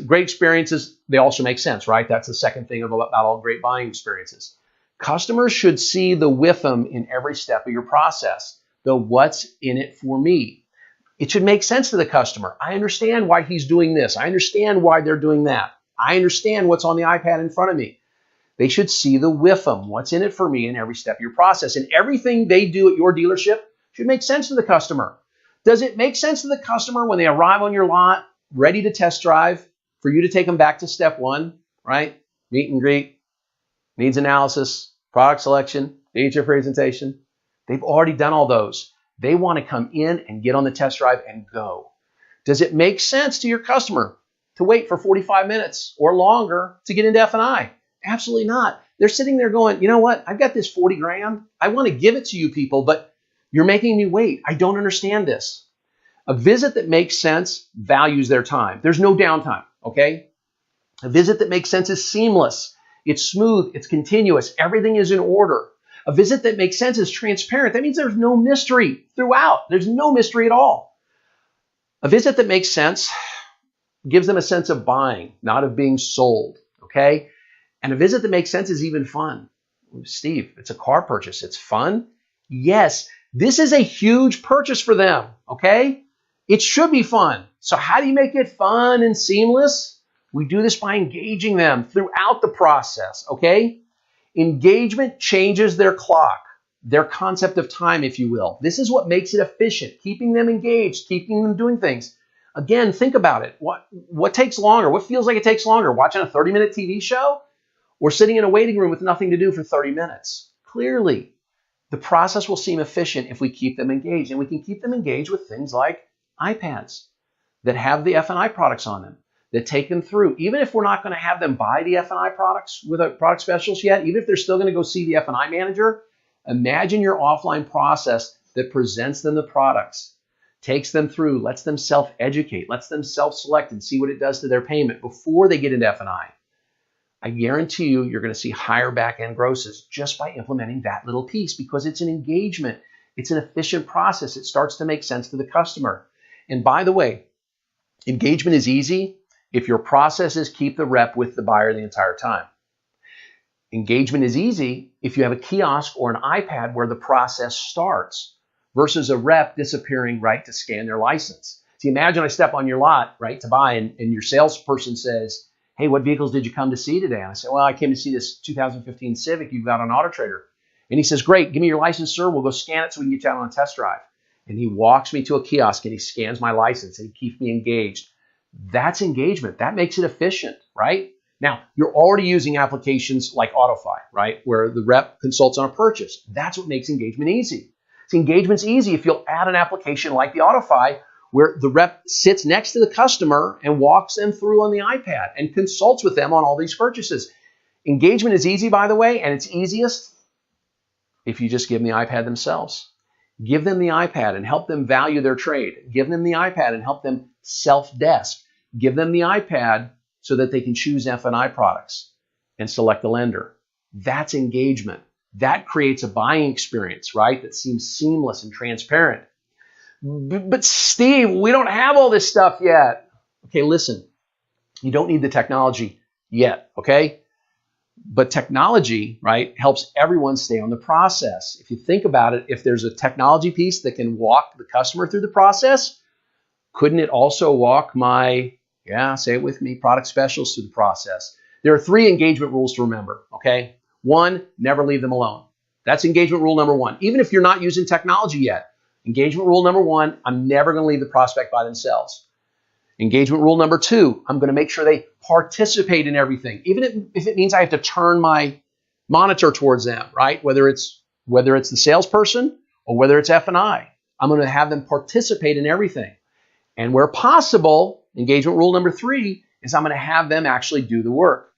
great experiences, they also make sense, right? That's the second thing about all great buying experiences. Customers should see the WIFM in every step of your process, the what's in it for me. It should make sense to the customer. I understand why he's doing this. I understand why they're doing that. I understand what's on the iPad in front of me. They should see the WIFM, what's in it for me in every step of your process. And everything they do at your dealership should make sense to the customer. Does it make sense to the customer when they arrive on your lot, ready to test drive, for you to take them back to step one, right? Meet and greet, needs analysis, product selection, feature presentation. They've already done all those. They want to come in and get on the test drive and go. Does it make sense to your customer to wait for 45 minutes or longer to get into F&I? Absolutely not. They're sitting there going, you know what? I've got this 40 grand. I want to give it to you people, but you're making me wait. I don't understand this. A visit that makes sense values their time. There's no downtime, okay? A visit that makes sense is seamless. It's smooth. It's continuous. Everything is in order. A visit that makes sense is transparent. That means there's no mystery throughout. There's no mystery at all. A visit that makes sense gives them a sense of buying, not of being sold, okay? And a visit that makes sense is even fun. Steve, it's a car purchase. It's fun? Yes, this is a huge purchase for them, okay? It should be fun. So how do you make it fun and seamless? We do this by engaging them throughout the process, okay? Engagement changes their clock, their concept of time, if you will. This is what makes it efficient, keeping them engaged, keeping them doing things. Again, think about it. What takes longer? What feels like it takes longer? Watching a 30-minute TV show or sitting in a waiting room with nothing to do for 30 minutes? Clearly, the process will seem efficient if we keep them engaged. And we can keep them engaged with things like iPads that have the F&I products on them, that take them through. Even if we're not going to have them buy the F&I products with a product specialist yet, even if they're still going to go see the F&I manager, imagine your offline process that presents them the products, takes them through, lets them self-educate, lets them self-select and see what it does to their payment before they get into F&I. I guarantee you, you're going to see higher back-end grosses just by implementing that little piece because it's an engagement. It's an efficient process. It starts to make sense to the customer. And by the way, engagement is easy if your processes keep the rep with the buyer the entire time. Engagement is easy if you have a kiosk or an iPad where the process starts versus a rep disappearing right to scan their license. So imagine I step on your lot, right, to buy, and your salesperson says, hey, what vehicles did you come to see today? And I say, well, I came to see this 2015 Civic you've got on AutoTrader. And he says, great, give me your license, sir. We'll go scan it so we can get you out on a test drive. And he walks me to a kiosk and he scans my license and he keeps me engaged. That's engagement. That makes it efficient, right? Now, you're already using applications like AutoFi, right, where the rep consults on a purchase. That's what makes engagement easy. So engagement's easy if you'll add an application like the AutoFi where the rep sits next to the customer and walks them through on the iPad and consults with them on all these purchases. Engagement is easy, by the way, and it's easiest if you just give them the iPad themselves. Give them the iPad and help them value their trade. Give them the iPad and help them self-desk. Give them the iPad so that they can choose F&I products and select the lender. That's engagement. That creates a buying experience, right, that seems seamless and transparent. But Steve, we don't have all this stuff yet. Okay, listen, you don't need the technology yet, okay? But technology, right, helps everyone stay on the process. If you think about it, if there's a technology piece that can walk the customer through the process, couldn't it also walk my, say it with me, product specialist through the process? There are 3 engagement rules to remember, okay? 1, never leave them alone. That's engagement rule number 1. Even if you're not using technology yet, engagement rule number 1, I'm never going to leave the prospect by themselves. Engagement rule number 2, I'm going to make sure they participate in everything, even if it means I have to turn my monitor towards them, right? Whether it's the salesperson or whether it's F&I, I'm going to have them participate in everything. And where possible, engagement rule number 3 is I'm going to have them actually do the work.